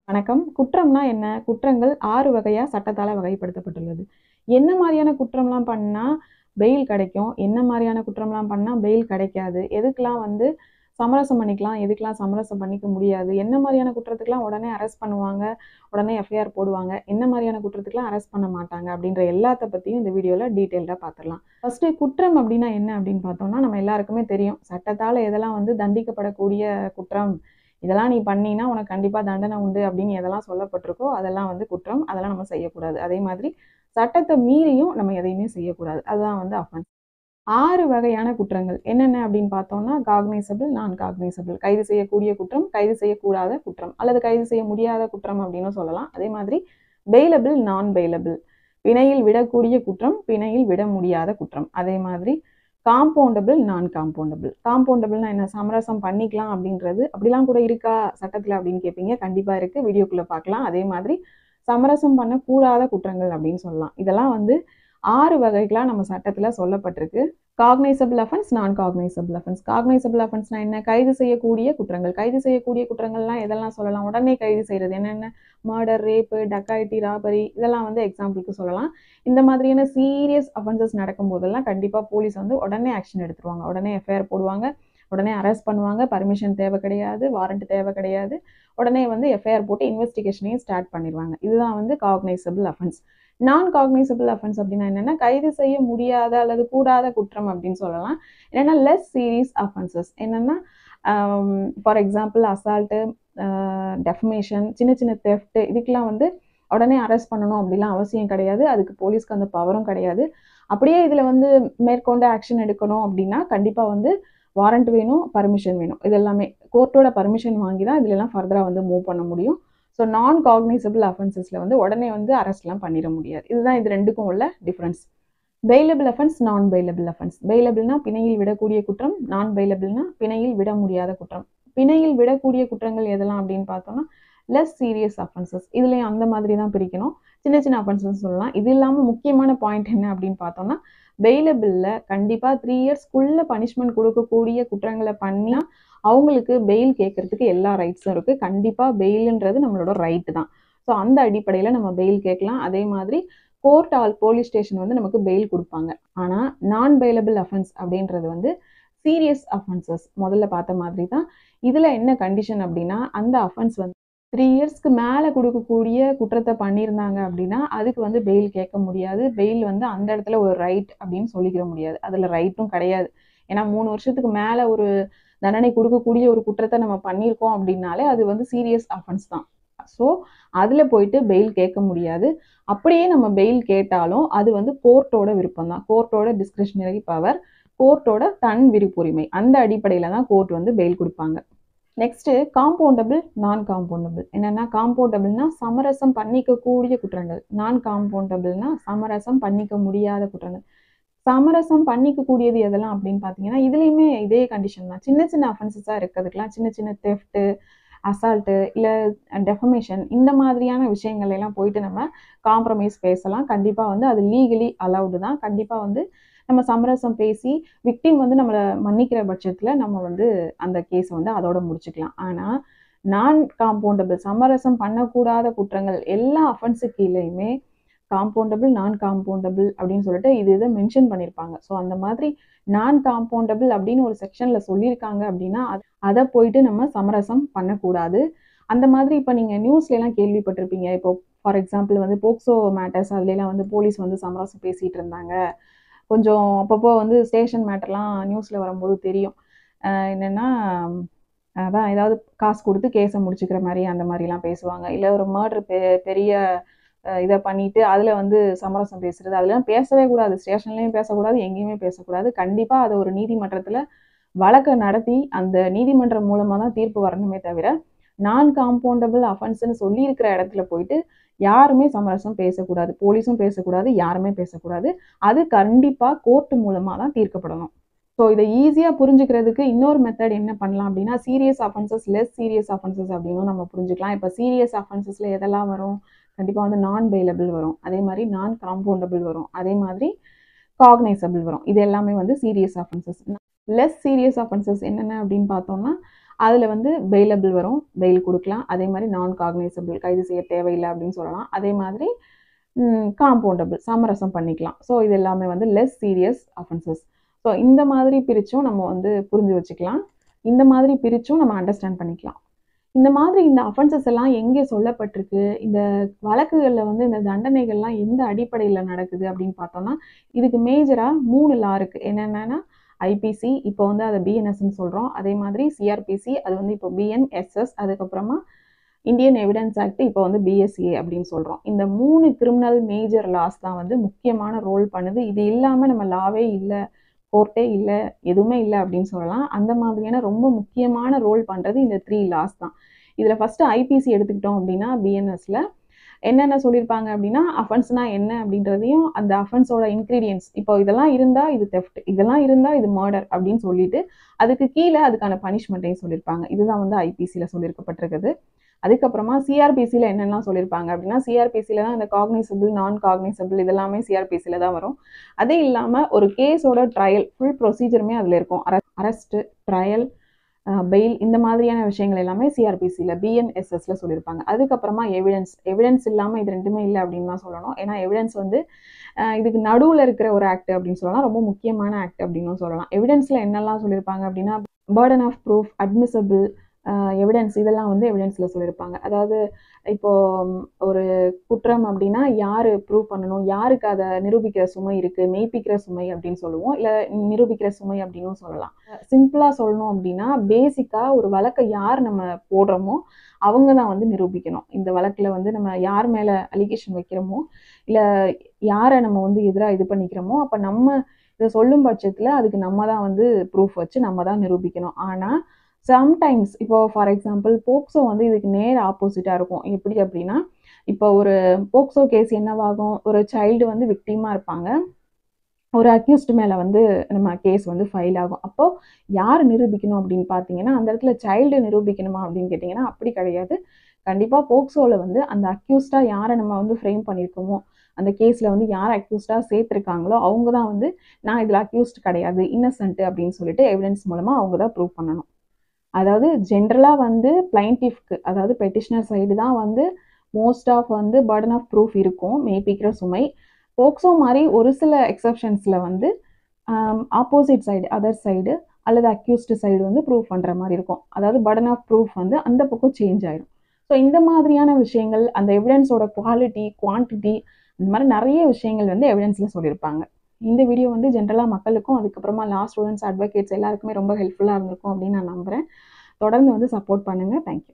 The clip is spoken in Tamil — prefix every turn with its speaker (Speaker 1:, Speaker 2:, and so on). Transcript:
Speaker 1: வணக்கம். குற்றம்னா என்ன? குற்றங்கள் 6 வகையா சட்டத்தால வகைப்படுத்தப்பட்டுள்ளது. என்ன மாரியான குற்றம்லாம் பண்ணா பெயில் கிடைக்கும்? என்ன மாரியான குற்றம்லாம் பண்ணா பெயில் கிடைக்காது? எதுக்கெல்லாம் வந்து சமரசம் பண்ணிக்கலாம்? எதுக்கெல்லாம் சமரசம் பண்ணிக்க முடியாது? என்ன மாரியான குற்றத்துக்குலாம் உடனே அரெஸ்ட் பண்ணுவாங்க? உடனே எஃப்ஐஆர் போடுவாங்க? என்ன மாரியான குற்றத்துக்குலாம் அரெஸ்ட் பண்ண மாட்டாங்க? அப்படின்ற எல்லாத்த பத்தியும் இந்த வீடியோல டீட்டெயில்டா பார்த்துடலாம். ஃபர்ஸ்ட்டு குற்றம் அப்படின்னா என்ன அப்படின்னு பார்த்தோம்னா, நம்ம எல்லாருக்குமே தெரியும். சட்டத்தால எதெல்லாம் வந்து தண்டிக்கப்படக்கூடிய குற்றம், இதெல்லாம் நீ பண்ணீன்னா உனக்கு கண்டிப்பா தண்டனை உண்டு அப்படின்னு எதெல்லாம் சொல்லப்பட்டிருக்கோ அதெல்லாம் வந்து குற்றம். அதெல்லாம் நம்ம செய்யக்கூடாது. அதே மாதிரி சட்டத்தை மீறியும் நம்ம எதையுமே செய்யக்கூடாது. அதுதான் வந்து அஃபென்ஸ். 6 வகையான குற்றங்கள் என்னென்ன அப்படின்னு பார்த்தோம்னா, காக்னைசபிள், நான் காக்னைசபிள். கைது செய்யக்கூடிய குற்றம், கைது செய்யக்கூடாத குற்றம் அல்லது கைது செய்ய முடியாத குற்றம் அப்படின்னு சொல்லலாம். அதே மாதிரி பெயிலபிள், நான் பெயிலபிள். பிணையில் விடக்கூடிய குற்றம், பிணையில் விட முடியாத குற்றம். அதே மாதிரி காம்பவுண்டபிள், நான் காம்பவுண்டபிள். காம்பவுண்டபிள்னா என்ன? சமரசம் பண்ணிக்கலாம் அப்படின்றது. அப்படிலாம் கூட இருக்கா சட்டத்துல அப்படின்னு கேட்பீங்க. கண்டிப்பா இருக்கு. வீடியோக்குள்ள பார்க்கலாம். அதே மாதிரி சமரசம் பண்ணக்கூடாத குற்றங்கள் அப்படின்னு சொல்லலாம். இதெல்லாம் வந்து 6 வகைகளா நம்ம சட்டத்துல சொல்லப்பட்டிருக்கு. காக்னைசபிள் அஃபென்ஸ், நான் காக்னைசபிள் அஃபென்ஸ். காக்னைசபிள் அஃபென்ஸ்னா என்ன? கைது செய்யக்கூடிய குற்றங்கள். கைது செய்யக்கூடிய குற்றங்கள்லாம் எதெல்லாம் சொல்லலாம்? உடனே கைது செய்யறது என்னென்ன? மர்டர், ரேப்பு, டக்காய்டி, ராபரி இதெல்லாம் வந்து எக்ஸாம்பிளுக்கு சொல்லலாம். இந்த மாதிரியான சீரியஸ் அஃபென்சஸ் நடக்கும் போதெல்லாம் கண்டிப்பா போலீஸ் வந்து உடனே ஆக்ஷன் எடுத்துருவாங்க. உடனே எஃப்ஐஆர் போடுவாங்க. உடனே அரெஸ்ட் பண்ணுவாங்க. பர்மிஷன் தேவை கிடையாது, வாரண்ட் தேவை கிடையாது. உடனே வந்து எஃப்ஐஆர் போட்டு இன்வெஸ்டிகேஷனையும் ஸ்டார்ட் பண்ணிடுவாங்க. இதுதான் வந்து காக்னைசபிள் அஃபென்ஸ். நான் காக்னைசபிள் அஃபென்ஸ் அப்படின்னா என்னன்னா, கைது செய்ய முடியாத அல்லது கூடாத குற்றம் அப்படின்னு சொல்லலாம். என்னன்னா லெஸ் சீரியஸ் அஃபென்சஸ். என்னன்னா ஃபார் எக்ஸாம்பிள் அசால்ட்டு, டெஃபமேஷன், சின்ன சின்ன தெஃப்ட் இதுக்கெல்லாம் வந்து உடனே அரெஸ்ட் பண்ணணும் அப்படிலாம் அவசியம் கிடையாது. அதுக்கு போலீஸ்க்கு அந்த பவரும் கிடையாது. அப்படியே இதில் வந்து மேற்கொண்டு ஆக்ஷன் எடுக்கணும் அப்படின்னா கண்டிப்பாக வந்து வாரண்ட் வேணும், பர்மிஷன் வேணும். இது எல்லாமே கோர்ட்டோட பர்மிஷன் வாங்கி தான் இதுலலாம் ஃபர்தராக வந்து மூவ் பண்ண முடியும். ஸோ நான் காக்னைசபிள் அஃபென்சஸில் வந்து உடனே வந்து அரெஸ்ட்லாம் பண்ணிட முடியாது. இதுதான் இது ரெண்டுக்கும் உள்ள difference. Bailable offence, non bailable offence. பெயிலபிள்னா பிணையில் விடக்கூடிய குற்றம், நான் பெயிலபிள்னா பிணையில் விட முடியாத குற்றம். பிணையில் விடக்கூடிய குற்றங்கள் எதெல்லாம் அப்படின்னு பார்த்தோம்னா லெஸ் சீரியஸ் அஃபென்சஸ். இதுலேயும் அந்த மாதிரி தான் பிரிக்கணும். சின்ன சின்ன அஃபென்சஸ் சொல்லலாம். இது இல்லாமல் முக்கியமான பாயிண்ட் என்ன அப்படின்னு பார்த்தோம்னா, பெயிலபிளில் கண்டிப்பாக 3 இயர்ஸ்க்குள்ள பனிஷ்மெண்ட் கொடுக்கக்கூடிய குற்றங்களை பண்ணி அவங்களுக்கு பெயில் கேட்கறதுக்கு எல்லா ரைட்ஸும் இருக்குது. கண்டிப்பாக பெயிலுன்றது நம்மளோட ரைட்டு தான். ஸோ அந்த அடிப்படையில் நம்ம பெயில் கேட்கலாம். அதே மாதிரி கோர்ட் ஆல் போலீஸ் ஸ்டேஷன் வந்து நமக்கு பெயில் கொடுப்பாங்க. ஆனால் நான் பெயிலபிள் அஃபென்ஸ் அப்படின்றது வந்து சீரியஸ் அஃபென்சஸ் முதல்ல பார்த்த மாதிரி தான். இதில் என்ன கண்டிஷன் அப்படின்னா, அந்த அஃபென்ஸ் வந்து 3 இயர்ஸ்க்கு மேலே கொடுக்கக்கூடிய குற்றத்தை பண்ணியிருந்தாங்க அப்படின்னா அதுக்கு வந்து பெயில் கேட்க முடியாது. பெயில் வந்து அந்த இடத்துல ஒரு ரைட் அப்படின்னு சொல்லிக்கிற முடியாது. அதில் ரைட்டும் கிடையாது. ஏன்னா 3 வருஷத்துக்கு மேலே ஒரு தண்டனை கொடுக்கக்கூடிய ஒரு குற்றத்தை நம்ம பண்ணியிருக்கோம் அப்படின்னாலே அது வந்து சீரியஸ் அஃபென்ஸ் தான். ஸோ அதில் போயிட்டு பெயில் கேட்க முடியாது. அப்படியே நம்ம பெயில் கேட்டாலும் அது வந்து கோர்ட்டோட விருப்பம் தான். கோர்ட்டோட டிஸ்கிரிஷனரி பவர், கோர்ட்டோட தன் விருப்புரிமை. அந்த அடிப்படையில் தான் கோர்ட் வந்து பெயில் கொடுப்பாங்க. நெக்ஸ்ட் காம்பவுண்டபிள், நான் காம்பவுண்டபிள். என்னன்னா காம்பவுண்டபிள்னா சமரசம் பண்ணிக்கக்கூடிய குற்றங்கள், நான் காம்பவுண்டபிள்னா சமரசம் பண்ணிக்க முடியாத குற்றங்கள். சமரசம் பண்ணிக்கக்கூடியது எதெல்லாம் அப்படின்னு பார்த்தீங்கன்னா, இதுலேயுமே இதே கண்டிஷன் தான். சின்ன சின்ன அஃபென்சஸாக இருக்கிறதுக்கெல்லாம் சின்ன சின்ன தெஃப்ட்டு, அசால்ட்டு இல்லை டெஃபமேஷன் இந்த மாதிரியான விஷயங்கள் எல்லாம் போயிட்டு நம்ம காம்ப்ரமைஸ் பேசலாம். கண்டிப்பாக வந்து அது லீகலி அலவுடு தான். கண்டிப்பாக வந்து நம்ம சமரசம் பேசி விக்டிம் வந்து நம்மளை மன்னிக்கிற பட்சத்தில் நம்ம வந்து அந்த கேஸை வந்து அதோட முடிச்சுக்கலாம். ஆனால் நான் காம்பவுண்டபிள் சமரசம் பண்ணக்கூடாத குற்றங்கள் எல்லா அஃபென்ஸு கீழேயுமே காம்பவுண்டபிள், நான் காம்பவுண்டபிள் அப்படின்னு சொல்லிட்டு இதை மென்ஷன் பண்ணியிருப்பாங்க. ஸோ அந்த மாதிரி நான் காம்பவுண்டபிள் அப்படின்னு ஒரு செக்ஷனில் சொல்லியிருக்காங்க அப்படின்னா அதை போயிட்டு நம்ம சமரசம் பண்ணக்கூடாது. அந்த மாதிரி இப்போ நீங்கள் நியூஸ்லாம் கேள்விப்பட்டிருப்பீங்க. இப்போ ஃபார் எக்ஸாம்பிள் வந்து போக்சோ மேட்டர்ஸ் அதுலலாம் வந்து போலீஸ் வந்து சமரசம் பேசிகிட்டு இருந்தாங்க. கொஞ்சம் அப்பப்போ வந்து ஸ்டேஷன் மேட்டர்லாம் நியூஸில் வரும்போது தெரியும். என்னென்னா அதான் ஏதாவது காசு கொடுத்து கேஸை முடிச்சுக்கிற மாதிரி அந்த மாதிரிலாம் பேசுவாங்க. இல்லை ஒரு மர்டர் பெரிய இதை பண்ணிட்டு அதில் வந்து சமரசம் பேசுறது அதெல்லாம் பேசவே கூடாது. ஸ்டேஷன்லேயும் பேசக்கூடாது, எங்கேயுமே பேசக்கூடாது. கண்டிப்பாக அதை ஒரு நீதிமன்றத்தில் வழக்கை நடத்தி அந்த நீதிமன்றம் மூலமாக தான் தீர்ப்பு வரணுமே தவிர, நான் காம்பவுண்டபிள் அஃபென்ஸ்ன்னு சொல்லியிருக்கிற இடத்துல போயிட்டு யாருமே சமரசம் பேசக்கூடாது. போலீஸும் பேசக்கூடாது, யாருமே பேசக்கூடாது. அது கண்டிப்பாக கோர்ட்டு மூலமாக தான் தீர்க்கப்படணும். ஸோ இதை ஈஸியாக புரிஞ்சுக்கிறதுக்கு இன்னொரு மெத்தட் என்ன பண்ணலாம் அப்படின்னா, serious offences, less serious offences அப்படின்னு நம்ம புரிஞ்சுக்கலாம். இப்போ சீரியஸ் அஃபென்சஸில் எதெல்லாம் வரும்? கண்டிப்பாக வந்து நான் பெயிலபிள் வரும். அதே மாதிரி நான் காம்பவுண்டபிள் வரும். அதே மாதிரி காக்னைசபிள் வரும். இது எல்லாமே வந்து serious offences. Less serious offences என்னென்ன அப்படின்னு பார்த்தோம்னா, அதில் வந்து பெயிலபிள் வரும், பெயில் கொடுக்கலாம். அதே மாதிரி நான் காக்னைசபிள், கைது செய்ய தேவையில்லை அப்படின்னு சொல்லலாம். அதே மாதிரி காம்பவுண்டபிள், சமரசம் பண்ணிக்கலாம். ஸோ இது எல்லாமே வந்து லெஸ் சீரியஸ் அஃபென்சஸ். ஸோ இந்த மாதிரி பிரிச்சும் நம்ம வந்து புரிஞ்சு வச்சுக்கலாம். இந்த மாதிரி பிரிச்சும் நம்ம அண்டர்ஸ்டாண்ட் பண்ணிக்கலாம். இந்த மாதிரி இந்த அஃபென்சஸ் எல்லாம் எங்கே சொல்லப்பட்டிருக்கு, இந்த வழக்குகளில் வந்து இந்த தண்டனைகள்லாம் எந்த அடிப்படையில் நடக்குது அப்படின்னு பார்த்தோம்னா, இதுக்கு மேஜராக 3 லா இருக்குது. என்னென்னா ஐபிசி, இப்போ வந்து அதை பிஎன்எஸ்ன்னு சொல்கிறோம். அதே மாதிரி சிஆர்பிசி, அது வந்து இப்போ பிஎன்எஸ்எஸ், அதுக்கப்புறமா இந்தியன் எவிடன்ஸ் ஆக்ட், இப்போ வந்து பிஎஸ்ஏ அப்படின்னு சொல்கிறோம். இந்த 3 கிரிமினல் மேஜர் லாஸ் தான் வந்து முக்கியமான ரோல் பண்ணுது. இது இல்லாமல் நம்ம லாவே இல்லை, கோர்ட்டே இல்லை, எதுவுமே இல்லை அப்படின்னு சொல்லலாம். அந்த மாதிரியான ரொம்ப முக்கியமான ரோல் பண்ணுறது இந்த 3 லாஸ் தான். இதில் ஃபஸ்ட்டு ஐபிசி எடுத்துக்கிட்டோம் அப்படின்னா, பிஎன்எஸ்ல என்னென்ன சொல்லியிருப்பாங்க அப்படின்னா, அஃபென்ஸ்னா என்ன அப்படின்றதையும், அந்த அஃபென்ஸோட இன்க்ரீடியன்ஸ், இப்போ இதெல்லாம் இருந்தால் இது தெஃப்ட், இதெல்லாம் இருந்தால் இது மர்டர் அப்படின்னு சொல்லிட்டு அதுக்கு கீழே அதுக்கான பனிஷ்மெண்ட்டையும் சொல்லியிருப்பாங்க. இதுதான் வந்து ஐபிசியில் சொல்லியிருக்கப்பட்டிருக்குது. அதுக்கப்புறமா சிஆர்பிசியில் என்னெல்லாம் சொல்லியிருப்பாங்க அப்படின்னா, சிஆர்பிசியில் தான் இந்த காக்னைசபிள், நான் காக்னைசபிள் இதெல்லாமே சிஆர்பிசியில் தான் வரும். அதே இல்லாமல் ஒரு கேஸோட ட்ரையல் ஃபுல் ப்ரொசீஜருமே அதில் இருக்கும். அரெஸ்ட்டு, ட்ரையல், பெயில், இந்த மாதிரியான விஷயங்கள் எல்லாமே சிஆர்பிசியில் பிஎன்எஸ்எஸ்ல சொல்லியிருப்பாங்க. அதுக்கப்புறமா எவிடன்ஸ் இல்லாமல் இது ரெண்டுமே இல்லை அப்படின்னு தான் சொல்லணும். ஏன்னா எவிடன்ஸ் வந்து இதுக்கு நடுவில் இருக்கிற ஒரு ஆக்ட் அப்படின்னு சொல்லலாம், ரொம்ப முக்கியமான ஆக்ட் அப்படின்னு சொல்லலாம். எவிடன்ஸில் என்னெல்லாம் சொல்லியிருப்பாங்க அப்படின்னா, burden of proof, admissible evidence, இதெல்லாம் வந்து எவிடன்ஸில் சொல்லியிருப்பாங்க. அதாவது இப்போது ஒரு குற்றம் அப்படின்னா யார் ப்ரூவ் பண்ணணும், யாருக்கு அதை நிரூபிக்கிற சுமை இருக்குது, மெய்ப்பிக்கிற சுமை அப்படின்னு சொல்லுவோம், இல்லை நிரூபிக்கிற சுமை அப்படின்னும் சொல்லலாம். சிம்பிளாக சொல்லணும் அப்படின்னா, பேசிக்காக ஒரு வழக்கை யார் நம்ம போடுறோமோ அவங்க தான் வந்து நிரூபிக்கணும். இந்த வழக்கில் வந்து நம்ம யார் மேலே அலிகேஷன் வைக்கிறோமோ, இல்லை யாரை நம்ம வந்து எதிராக இது பண்ணிக்கிறோமோ, அப்போ நம்ம இதை சொல்லும் பட்சத்தில் அதுக்கு நம்ம தான் வந்து ப்ரூஃப் வச்சு நம்ம தான் நிரூபிக்கணும். ஆனால் சம்டைம்ஸ் இப்போ ஃபார் எக்ஸாம்பிள் போக்சோ வந்து இதுக்கு நேர் ஆப்போசிட்டாக இருக்கும். எப்படி அப்படின்னா, இப்போ ஒரு போக்சோ கேஸ் என்னவாகும், ஒரு சைல்டு வந்து விக்டிமாக இருப்பாங்க, ஒரு அக்யூஸ்டு மேலே வந்து நம்ம கேஸ் வந்து ஃபைல் ஆகும். அப்போது யார் நிரூபிக்கணும் அப்படின்னு பார்த்தீங்கன்னா, அந்த இடத்துல சைல்டு நிரூபிக்கணுமா அப்படின்னு கேட்டிங்கன்னா அப்படி கிடையாது. கண்டிப்பாக போக்சோவில் வந்து அந்த அக்யூஸ்டாக யாரை நம்ம வந்து ஃப்ரேம் பண்ணியிருக்கோமோ, அந்த கேஸில் வந்து யார் அக்யூஸ்டாக சேர்த்துருக்காங்களோ அவங்க தான் வந்து நான் இதில் அக்யூஸ்ட் கிடையாது, இன்னசென்ட் அப்படின்னு சொல்லிட்டு எவிடன்ஸ் மூலமாக அவங்க தான் ப்ரூவ் பண்ணணும். அதாவது ஜென்ரலாக வந்து பிளைன்டிஃப்க்கு, அதாவது பெட்டிஷனர் சைடு தான் வந்து மோஸ்ட் ஆஃப் வந்து பர்டன் ஆஃப் ப்ரூஃப் இருக்கும், மெய்ப்பிக்கிற சுமை. போக்சோ மாதிரி ஒரு சில எக்ஸப்ஷன்ஸில் வந்து ஆப்போசிட் சைடு, அதர் சைடு அல்லது அக்யூஸ்டு சைடு வந்து ப்ரூவ் பண்ணுற மாதிரி இருக்கும். அதாவது பர்டன் ஆஃப் ப்ரூஃப் வந்து அந்த பக்கம் சேஞ்ச் ஆகிடும். ஸோ இந்த மாதிரியான விஷயங்கள், அந்த எவிடன்ஸோட குவாலிட்டி, குவான்டிட்டி, இந்த மாதிரி நிறைய விஷயங்கள் வந்து எவிடன்ஸில் சொல்லியிருப்பாங்க. இந்த வீடியோ வந்து ஜென்ரலாக மக்களுக்கும், அதுக்கப்புறமா லா ஸ்டூடெண்ட்ஸ், அட்வொகேட்ஸ் எல்லாருக்குமே ரொம்ப ஹெல்ப்ஃபுல்லாக இருந்திருக்கும் அப்படின்னு நான் நம்புகிறேன். தொடர்ந்து வந்து சப்போர்ட் பண்ணுங்கள். தேங்க்யூ.